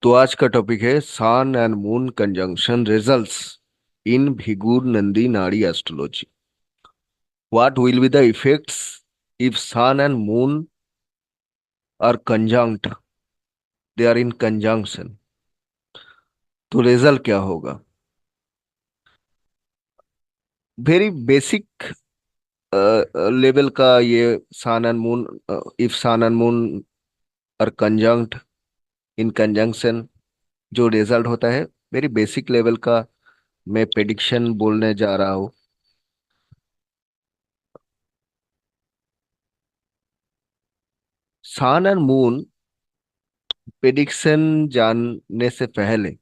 तो आज का टॉपिक है sun and moon conjunction results in भिगुर Nandi Nadi astrology. What will be the effects if sun and moon are conjunct, they are in conjunction. तो result क्या होगा? वेरी बेसिक लेवल का ये sun and moon, if sun and moon are conjunct in conjunction, जो result होता है very basic level का मैं प्रेडिक्शन बोलने जा रहा हूँ। सन एंड मून प्रेडिक्शन जानने से पहले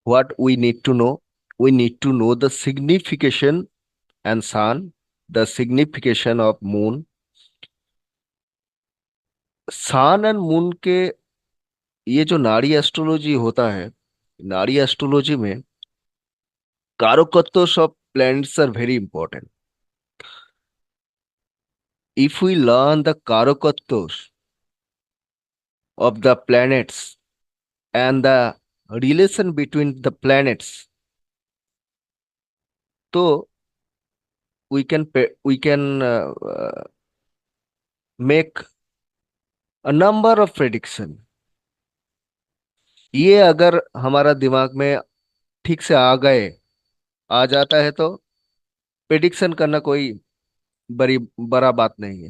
what we need to know, we need to know the signification and sun, the signification of moon। Sun and moon के ये जो नाड़ी एस्ट्रोलॉजी होता है, नाड़ी एस्ट्रोलॉजी में karakatva of planets are very important. If we learn the karakatva of the planets and the relation between the planets, तो we can make a number of prediction। ये अगर हमारा दिमाग में ठीक से आ जाता है तो प्रिडिक्शन करना कोई बड़ी बड़ा बात नहीं है।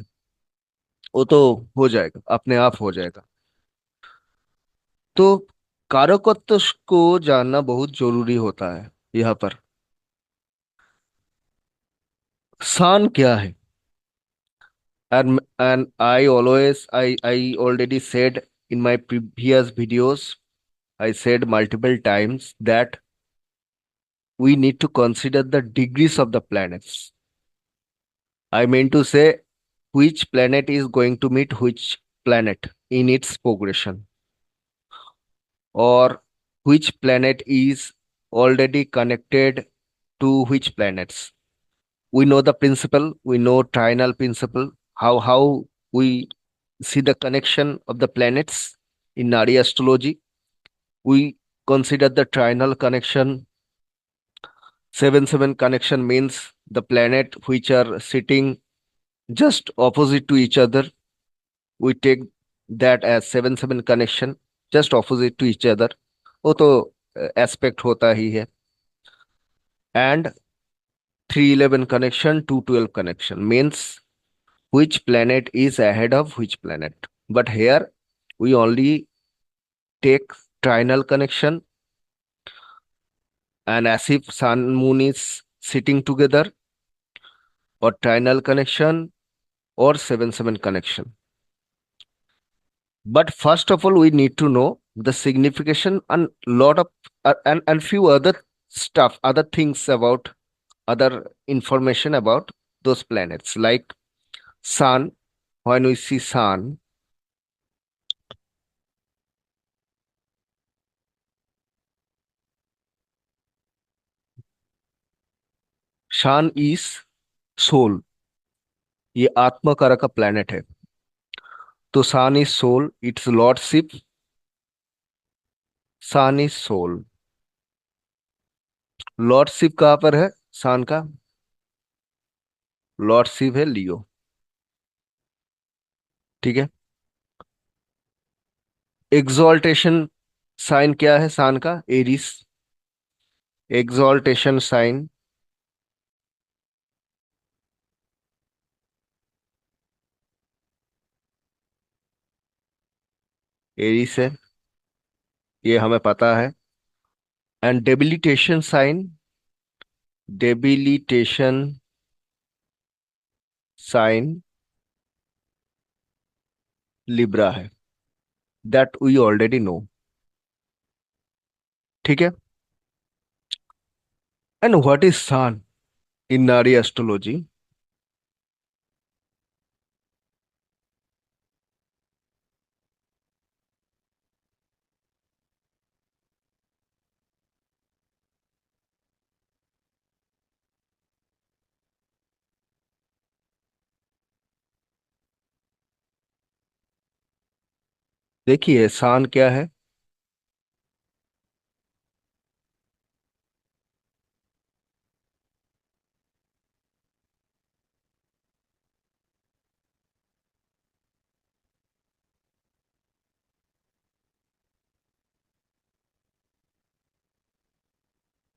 वो तो हो जाएगा, अपने आप हो जाएगा। तो कारकत्व को जानना बहुत जरूरी होता है यहाँ पर। सान क्या है? And I already said in my previous videos, I said multiple times that we need to consider the degrees of the planets। I mean to say which planet is going to meet which planet in its progression, or which planet is already connected to which planets. We know the principle, we know trinal principle, how we see the connection of the planets in Nadi astrology. We consider the trinal connection. 7-7 connection means the planet which are sitting just opposite to each other, we take that as 7-7 connection, just opposite to each other। वो तो aspect होता ही है। And 3-11 connection, 2-12 connection means which planet is ahead of which planet। But here we only take trinal connection, and as if sun moon is sitting together, or trinal connection, or 7-7 connection। But first of all, we need to know the signification and lot of and few other stuff, other things about, other information about those planets, like sun. When we see sun, sun is soul। ये आत्मा कारक का planet है। तो sun is soul, its lordship, sun is soul। Lordship कहाँ पर है सन का? Lordship है लियो। ठीक है। एग्जॉल्टेशन साइन क्या है सन का? एरिस। एग्जॉल्टेशन साइन एरिस है, ये हमें पता है। And debilitation sign, debilitation sign Libra है, दैट वी ऑलरेडी नो। ठीक है। And what is sun in Nadi astrology? देखिए सान क्या है?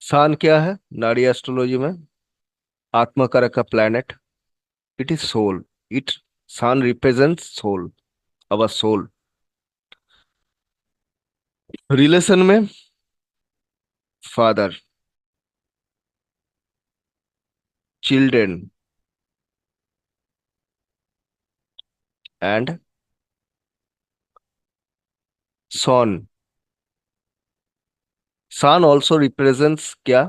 सान क्या है नाड़ी एस्ट्रोलॉजी में? आत्मा कारक का planet. It is soul. It sun represents soul, our soul. Relation में father, children and son. Sun also represents क्या?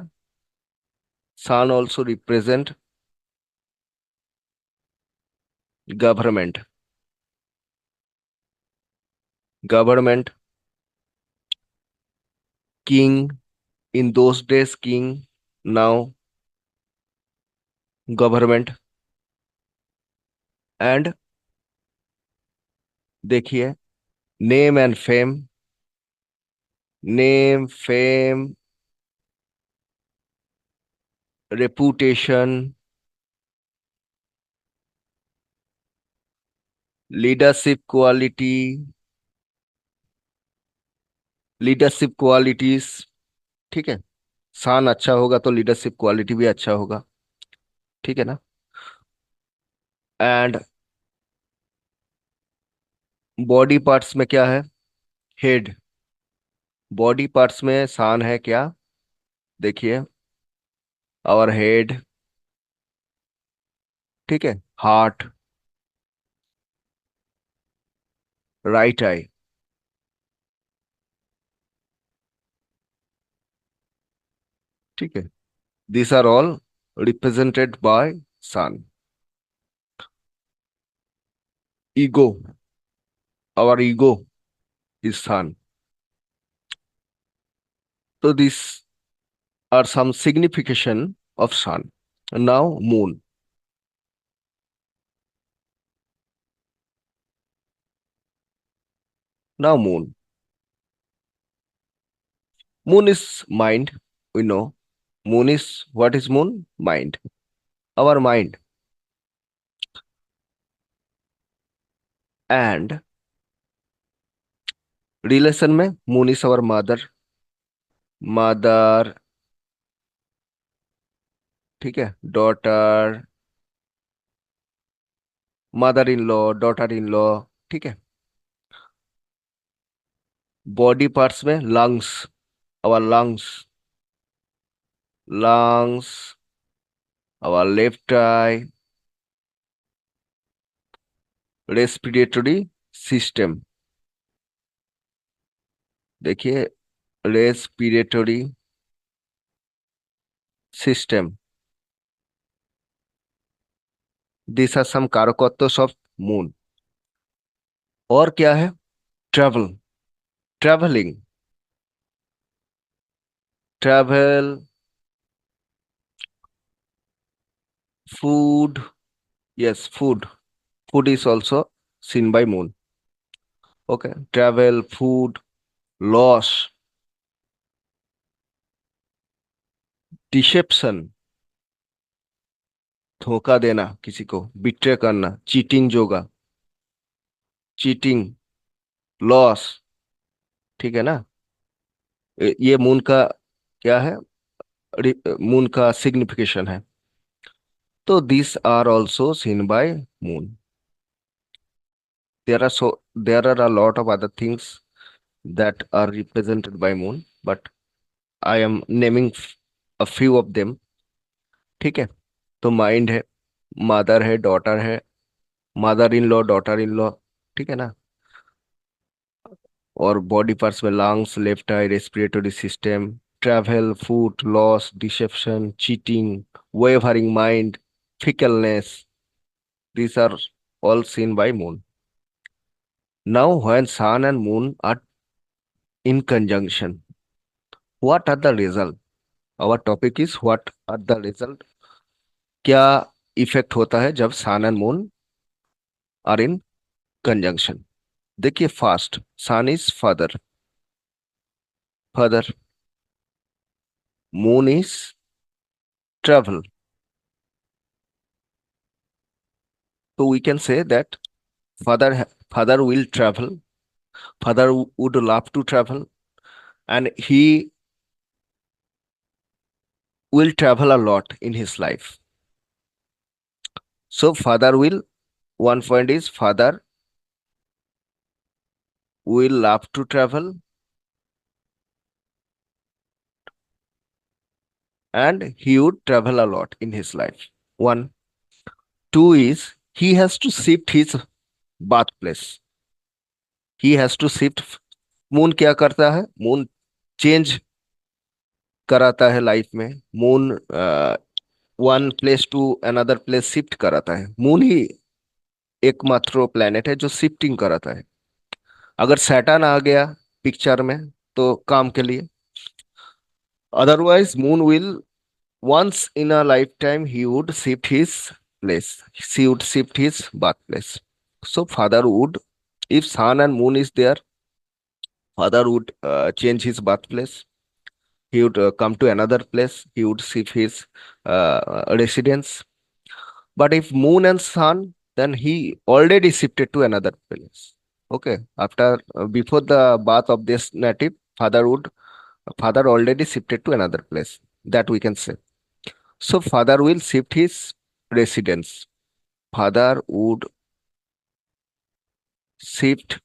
Sun also represent government. Government, king, in those days king, now government. And देखिए name and fame. Name, fame, reputation, leadership quality, leadership qualities. ठीक है। सान अच्छा होगा तो leadership quality भी अच्छा होगा। ठीक है ना? एंड बॉडी पार्ट्स में क्या है? हेड। बॉडी पार्ट्स में सान है क्या? देखिए आवर हेड। ठीक है। Heart, right eye. ठीक है। These are all represented by sun. Ego, our ego is sun. So these are some signification of sun. Now moon. Now moon. Moon is mind. We know. Moon is what is moon? Mind. Our mind. And relation में moon is our mother. Mother. ठीक है। Daughter. Mother in law, daughter in law. ठीक है। Body parts में lungs, our lungs. Lungs, our left eye. Respiratory system. देखिए respiratory system. This are some karakatva of moon. और क्या है? Travel, travelling, travel, food. Yes, food. Food is also seen by moon. Okay, travel, food, loss, deception, धोखा देना किसी को, betray करना, cheating जोगा, cheating, loss. ठीक है ना? ये मून का क्या है? मून का सिग्निफिकेशन है। तो this are also seen by moon. There are a lot of other things that are represented by moon, but I am naming a few of them. ठीक है। तो माइंड है, मदर है, डॉटर है, mother in law, daughter in law. ठीक है ना? और बॉडी पार्ट्स में lungs, left eye, respiratory system, travel, food, loss, deception, cheating, wavering mind, fickleness. These are all seen by moon. Now, when sun and moon are in conjunction, what are the result? Our topic is what are the result? क्या effect होता है जब sun and moon are in conjunction? देखिए first, sun is father, father, moon is travel. So we can say that father will travel. Father would love to travel, and he will travel a lot in his life. So father will, one point is father will love to travel, and he would travel a lot in his life. One. Two is he has to shift his birthplace. He has to shift. Moon क्या करता है? Moon change कराता है life में. Moon one place to another place shift कराता है. Moon ही एकमात्र planet है जो शिफ्टिंग कराता है. अगर सैटर्न आ गया पिक्चर में तो काम के लिए. Otherwise moon will, once in a lifetime he would shift his place. She would shift his birthplace. So father would, if sun and moon is there, father would change his birthplace. He would come to another place. He would shift his residence. But if moon and sun, then he already shifted to another place. Okay. After before the birth of this native, father already shifted to another place. That we can say. So father will shift his residence. Father would shift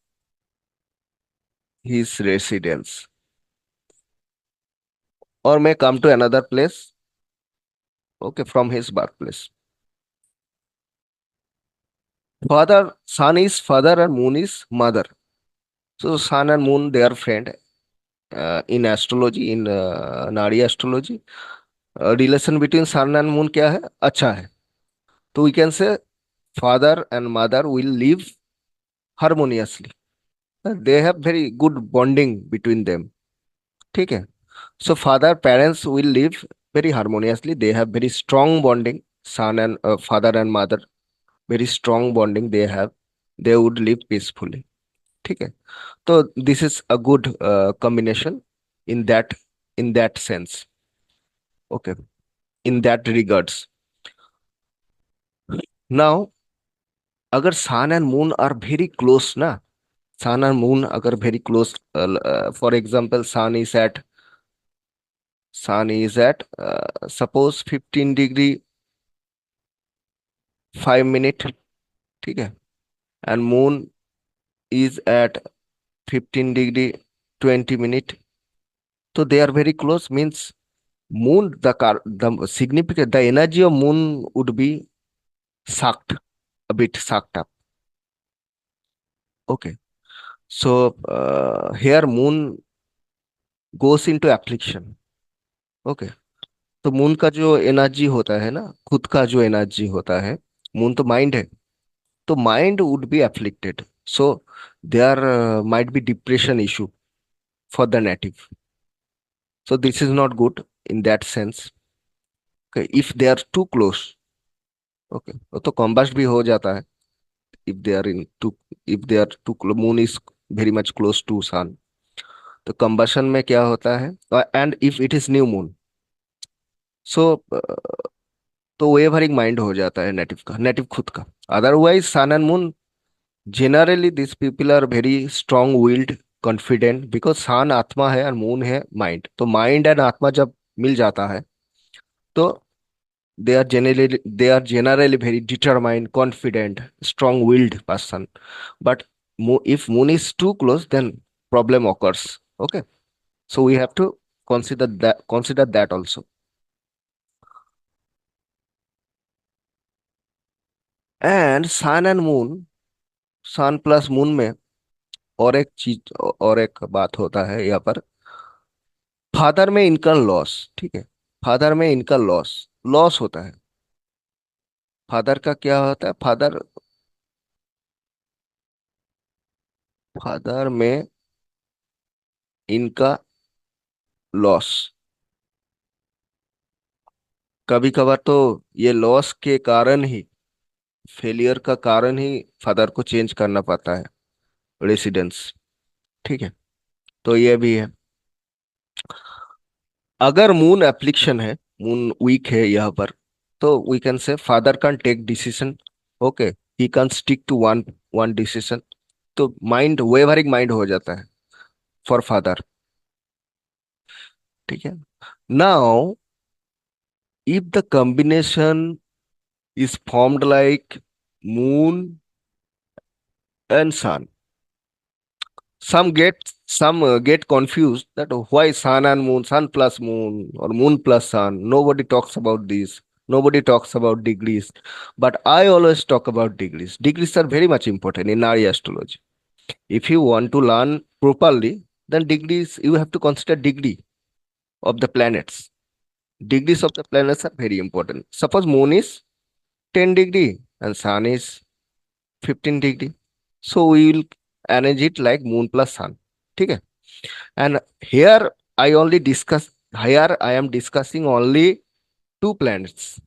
his residence or may come to another place, okay, from his birthplace. Father, sun is father and moon is mother. So sun and moon, they are friend. In astrology, in Nadi astrology, relation between sun and moon क्या है? अच्छा है. तो we can say father and mother will live harmoniously. They have very good bonding between them. ठीक है. So father parents will live very harmoniously. They have very strong bonding. Son and father and mother, very strong bonding they have. They would live peacefully. ठीक है. So this is a good combination in that sense. Okay. In that regards. Now, अगर sun and moon are very close ना, sun and moon अगर very close, for example, sun is at suppose 15 degree 5 minute. ठीक है. And moon is at 15 degree 20 minute. So they are very close means moon, the significant, the energy of moon would be sucked, a bit sucked up. Okay. So here moon goes into affliction. Okay. तो moon का जो energy होता है ना, खुद का जो energy होता है, मून तो माइंड है. तो mind would be afflicted. So there might be depression issue for the native. So this is not good in that sense. Okay, if they are too close, okay, वो तो combust भी हो जाता है. If they are in too, if they are too close, moon is very much close to sun. तो combustion में क्या होता है? And if it is new moon, so तो वेवरिंग माइंड हो जाता है नेटिव का, नेटिव खुद का. Otherwise sun and moon, generally these people are very strong willed, confident, because sun आत्मा है और मून है माइंड. तो माइंड एंड आत्मा जब मिल जाता है तो they are generally very determined, confident, strong willed person. But if moon is too close, then problem occurs. Okay. So we have to consider that also. And sun and moon, sun plus moon में और एक चीज और एक बात होता है यहाँ पर. फादर में इनका लॉस. ठीक है. फादर में इनका लॉस लॉस होता है. फादर का क्या होता है? फादर में इनका लॉस. कभी कभार तो ये लॉस के कारण ही, फेलियर का कारण ही फादर को चेंज करना पड़ता है. रेसिडेंस। ठीक है, तो ये भी है। अगर मून एप्लिक्शन है, मून वीक है यहाँ पर, तो we can say father can take decision. Okay, he can stick to one one decision. तो माइंड वेवरिंग माइंड हो जाता है फॉर फादर। ठीक है। Now if the combination is formed like moon and sun. Some get confused that why sun and moon, sun plus moon or moon plus sun. Nobody talks about this. Nobody talks about degrees. But I always talk about degrees. Degrees are very much important in Ari astrology. If you want to learn properly, then degrees you have to consider degree of the planets. Degrees of the planets are very important. Suppose moon is 10 degree and sun is 15 degree. So we will arrange it like moon plus sun. ठीक है? And here I am discussing only two planets.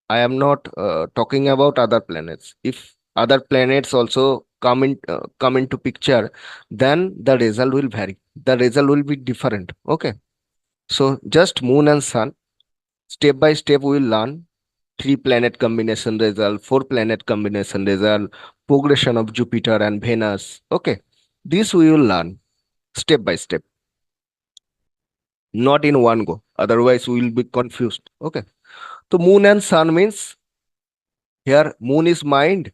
I am not talking about other planets. If other planets also come into picture, then the result will vary. The result will be different. Okay. So just moon and sun, step by step we will learn three planet combination result, four planet combination result, progression of Jupiter and Venus. Okay, this we will learn step by step, not in one go. Otherwise, we will be confused. Okay, so moon and sun means here moon is mind,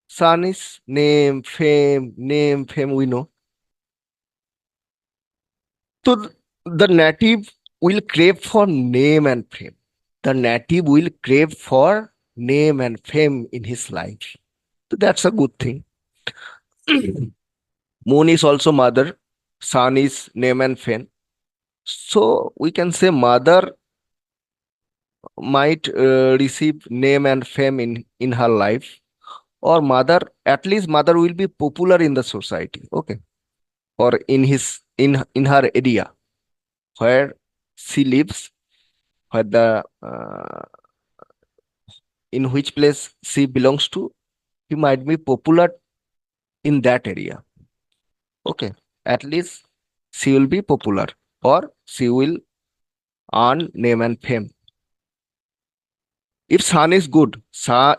sun is name, fame. We know. So the native will crave for name and fame. The native will crave for name and fame in his life. So that's a good thing. Moon is also mother, sun is name and fame. So we can say mother might receive name and fame in her life, or mother, at least mother will be popular in the society. Okay, or in her area where she lives, where the in which place she belongs to, he might be popular in that area. Okay, at least she will be popular, or she will earn name and fame. If sun is good,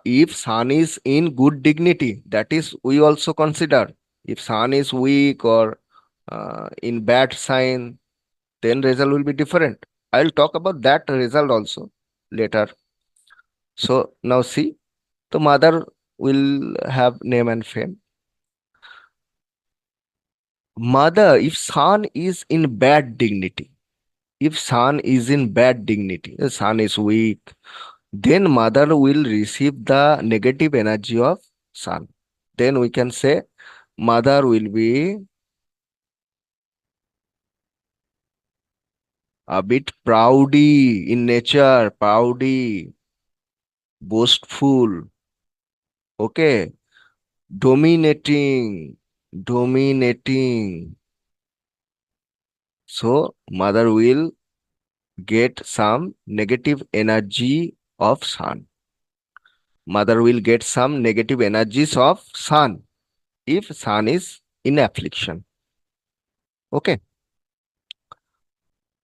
if sun is in good dignity, that is we also consider. If sun is weak or in bad sign, then result will be different. I'll talk about that result also later. So now see, the mother will have name and fame. Mother, if sun is in bad dignity, if sun is in bad dignity, the sun is weak, then mother will receive the negative energy of sun. Then we can say mother will be a bit proudy in nature, proudy, boastful, okay, dominating. So mother will get some negative energy of sun. Mother will get some negative energies of sun if sun is in affliction. Okay.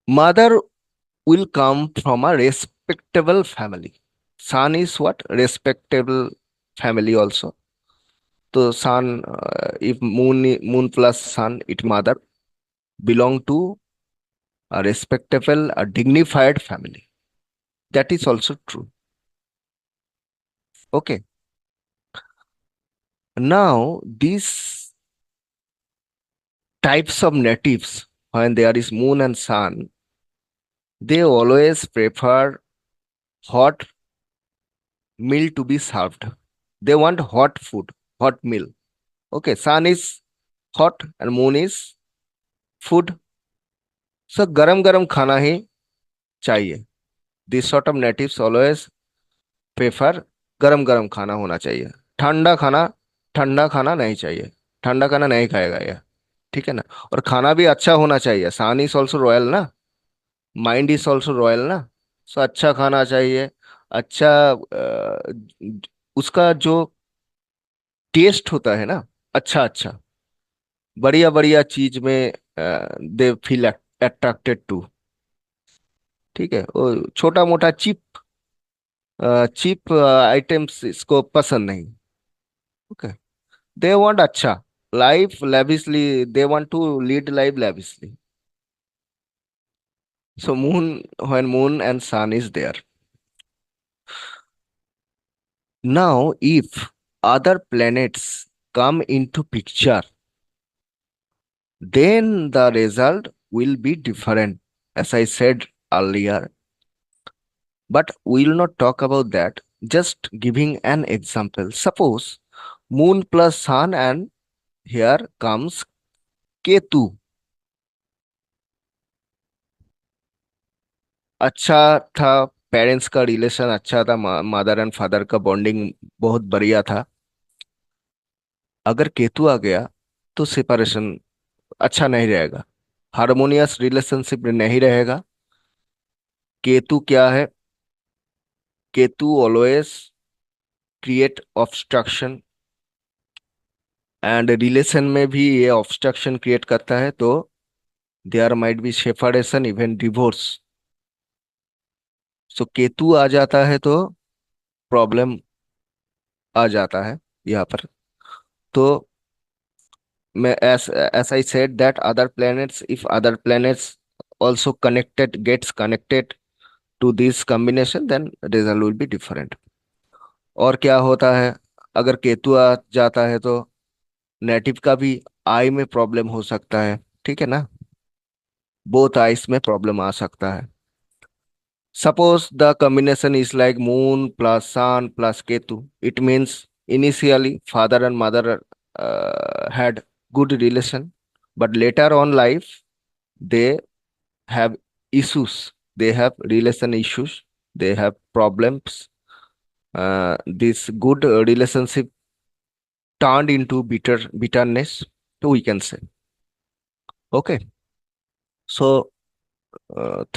Mother will come from a respectable family. Sun is what? Respectable family also. So sun, if moon plus sun, it mother belong to a respectable, a dignified family. That is also true. Okay. Now these types of natives, when there is moon and sun, they always prefer hot meal to be served. They want hot food, hot meal. Okay, sun is hot and moon is food. So garam garam khana hi चाहिए. This sort of natives always prefer गरम गरम खाना होना चाहिए. ठंडा खाना ठंडा खाना नहीं चाहिए. ठंडा खाना नहीं खाएगा ये. ठीक है ना. और खाना भी अच्छा होना चाहिए. सन इज ऑल्सो रॉयल ना, माइंड इज ऑल्सो रॉयल ना. सो अच्छा खाना चाहिए. अच्छा उसका जो टेस्ट होता है ना, अच्छा अच्छा, बढ़िया बढ़िया चीज में दे फील अट्रैक्टेड टू। ठीक है, वो छोटा मोटा चिप चिप आइटम्स इसको पसंद नहीं। ओके, दे वांट अच्छा life lavishly, they want to lead life lavishly. So moon, when moon and sun is there. Now if other planets come into picture, then the result will be different, as I said earlier. But we will not talk about that. Just giving an example. Suppose moon plus sun, and here comes Ketu. अच्छा था, parents का relation अच्छा था, mother and father का bonding बहुत बढ़िया था। अगर केतु आ गया तो सेपरेशन अच्छा नहीं रहेगा, हार्मोनियस रिलेशनशिप नहीं रहेगा। केतु क्या है? Ketu always create obstruction, and relation में भी ये ऑब्स्ट्रक्शन क्रिएट करता है, तो there might be separation, even divorce. So Ketu आ जाता है तो प्रॉब्लम आ जाता है यहाँ पर। तो as I said that other planets, if other planets also connected, gets connected to this combination, then result will be different. और क्या होता है, अगर केतु आ जाता है तो नेटिव का भी आई में प्रॉब्लम हो सकता है। ठीक है ना, बोथ आइस में प्रॉब्लम आ सकता है। Suppose the combination is like moon plus sun plus ketu. It means initially father and mother had good relation, but later on life they have issues. They have relation issues. They have problems. This good relationship turned into bitterness. So we can say, okay. So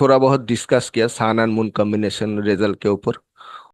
थोड़ा बहुत discuss किया सन and moon combination result के ऊपर।